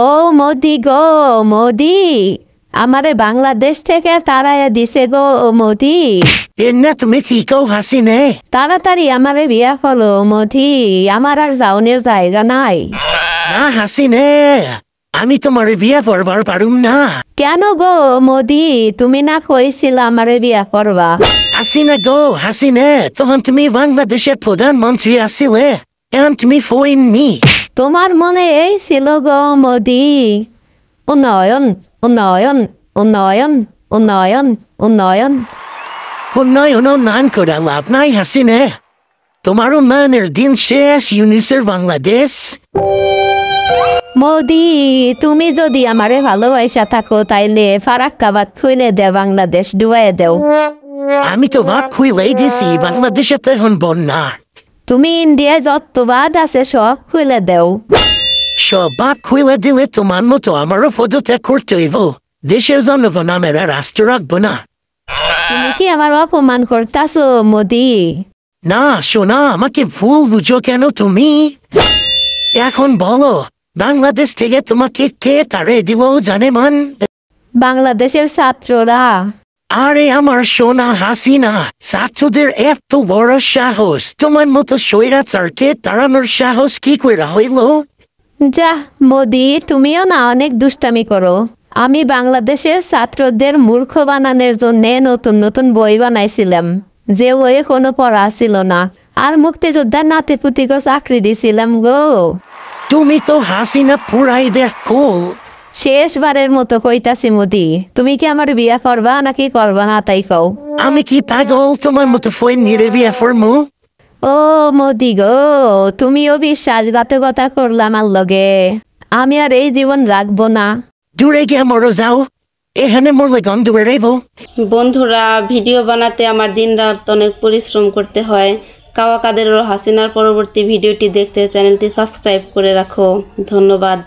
ও মোদি গো মোদি, আমারে বাংলাদেশ থেকে তাড়াইয়া দিছে গো মোদি। এনে তুমি কি কও হাসিনে? তাড়াতাড়ি আমারে বিয়া করো মোদি, আমার আর যাওনের জায়গা নাই। না হাসিনে, আমি তোমার বিয়া করবার পারুম না। কেন গো মোদি, তুমি না কইছিলা আমারে বিয়া করবা? হাসিনা গো হাসিনে, তখন তুমি বাংলাদেশের প্রধানমন্ত্রী আছিলে, এখন তুমি ফইননি। তোমার মনে এই ছিল গো মোদি, উন্নয়ন উন্নয়ন উন্নয়ন উন্নয়ন উন্নয়ন। উন্নয়ন উন্নয়ন করে লাভ নাই হাসিনে, তোমার উন্নয়নের দিন শেষ। ইউনিসের বাংলাদেশ। মোদি, তুমি যদি আমারে ভালোবাসা থাকো তাইলে ফারাক্কাবাদ খুইলে দে, বাংলাদেশ ডুবাইয়ে দেও। আমি তো ভাব খুইলেই দিছি, বাংলাদেশে তো এখন বন্যা। তুমি ইন্ডিয়ায় যত বাদ আছে সব খুইলে দেও। সব ভাব খুইলে দিলে তোমার মতো আমারও পদত্যাগ করতে হইব। দেশের জনগণ আমরা রাষ্ট্র রাখবো না। তুমি কি আমার অপমান করতাছো মোদি? না শোনা, আমাকে ভুল বুঝো কেন তুমি? এখন বলো, বাংলাদেশ থেকে তোমাকে কে তাড়িয়ে দিল জানে মান? বাংলাদেশের ছাত্ররা। আরে আমার সোনা হাসিনা, ছাত্রদের এত বড় সাহস, তোমার মতো স্বৈরাচারকে তাড়ানোর সাহস কি করে হইল? যা মোদি, তুমিও না অনেক দুষ্টামি করো। আমি বাংলাদেশের ছাত্রদের মূর্খ বানানোর জন্য নতুন নতুন বই বানাইছিলাম, যে বইয়ে কোনো পড়া ছিল না। আর মুক্তিযোদ্ধার নাতি পুতিকে চাকরি দিছিলাম গো। তুমি তো হাসিনা পুরাই দেখল। শেষবারের মতো কইতাছি মোদি, তুমি কি আমার বিয়া করবা নাকি করবা না তাই কও। আমি কি পাগল তোমার মতো ফোন নিয়ে বিয়া ফরমু? ও মোদি গো, তুমিও বিশ্বাসঘাতকতা করলাম আর লগে। আমি আর এই জীবন রাখবো না। দূরে গিয়ে মরো যাও, এখানে মরলে গন্ধ বেড়াইব। বন্ধুরা, ভিডিও বানাতে আমার দিনরাত অনেক পরিশ্রম করতে হয়। কাওয়া কাদের ও হাসিনার পরবর্তী ভিডিওটি দেখতে চ্যানেলটি সাবস্ক্রাইব করে রাখো। ধন্যবাদ।